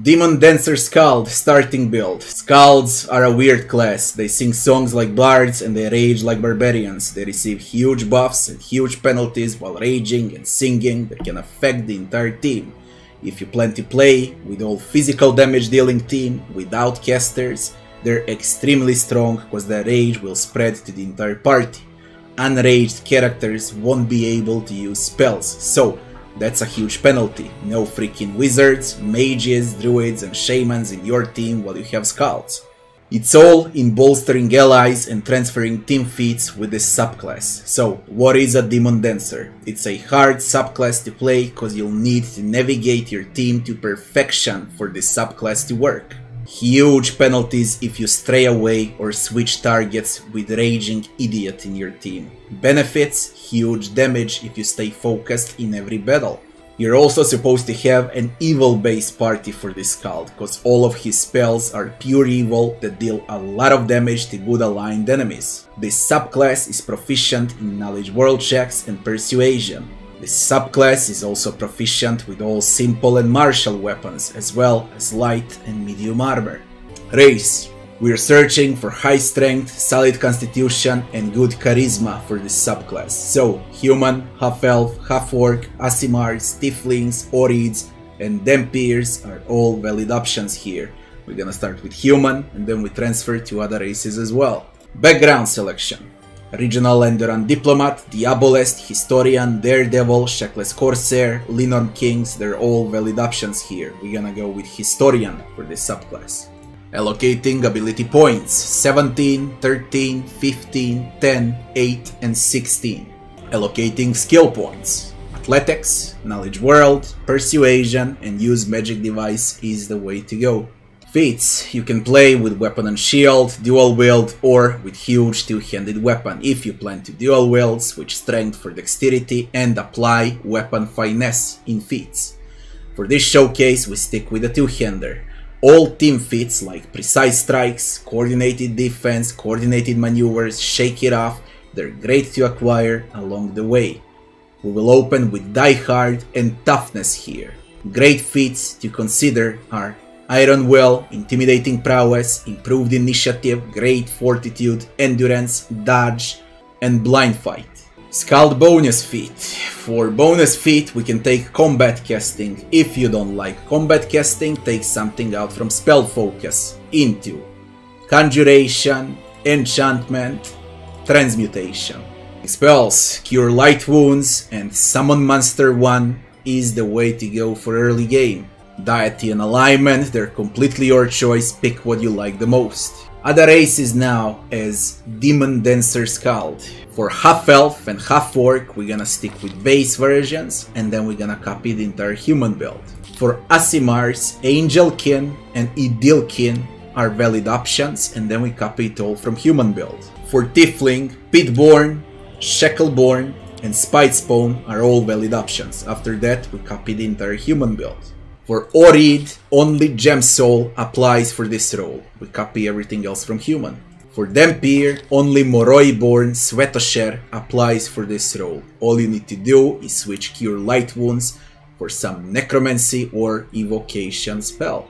Demon Dancer Skald starting build. Skalds are a weird class. They sing songs like bards and they rage like barbarians. They receive huge buffs and huge penalties while raging and singing that can affect the entire team. If you plan to play with all physical damage dealing team without casters, they're extremely strong because their rage will spread to the entire party. Unraged characters won't be able to use spells, so that's a huge penalty. No freaking wizards, mages, druids and shamans in your team while you have skalds. It's all in bolstering allies and transferring team feats with this subclass. So, what is a Demon Dancer? It's a hard subclass to play because you'll need to navigate your team to perfection for this subclass to work. Huge penalties if you stray away or switch targets with Raging Idiot in your team. Benefits: huge damage if you stay focused in every battle. You're also supposed to have an evil base party for this Skald, because all of his spells are pure evil that deal a lot of damage to good aligned enemies. This subclass is proficient in knowledge world checks and persuasion. This subclass is also proficient with all simple and martial weapons, as well as light and medium armor. Race: we're searching for high strength, solid constitution and good charisma for this subclass. So, human, half-elf, half-orc, Aasimars, tieflings, orids and Dempirs are all valid options here. We're gonna start with human and then we transfer to other races as well. Background selection: Regional Enduran Diplomat, Diabolist, Historian, Daredevil, Shackless Corsair, Linorm Kings, they're all valid options here. We're gonna go with Historian for this subclass. Allocating ability points: 17, 13, 15, 10, 8 and 16. Allocating skill points: Athletics, Knowledge World, Persuasion and Use Magic Device is the way to go. Feats: you can play with Weapon and Shield, Dual Wield or with huge two-handed weapon. If you plan to dual wield, switch Strength for Dexterity and apply Weapon Finesse in feats. For this showcase we stick with a two-hander. All team feats like Precise Strikes, Coordinated Defense, Coordinated Maneuvers, Shake It Off, they're great to acquire along the way. We will open with Die Hard and Toughness here. Great feats to consider are Iron Will, Intimidating Prowess, Improved Initiative, Great Fortitude, Endurance, Dodge, and Blind Fight. Skald bonus feat. For bonus feat we can take Combat Casting. If you don't like Combat Casting, take something out from Spell Focus into Conjuration, Enchantment, Transmutation. Spells: Cure Light Wounds and Summon Monster 1 is the way to go for early game. Deity and Alignment, they're completely your choice, pick what you like the most. Other races now as Demon Dancer Skald. For half-elf and half-orc we're gonna stick with base versions and then we're gonna copy the entire human build. For Aasimars, Angelkin and Idilkin are valid options and then we copy it all from human build. For Tiefling, Pitborn, Shackleborn and Spitespawn are all valid options. After that we copy the entire human build. For Orid, only Gem Soul applies for this role. We copy everything else from human. For Dempir, only Moroi-born Svetosher applies for this role. All you need to do is switch Cure Light Wounds for some Necromancy or Evocation spell.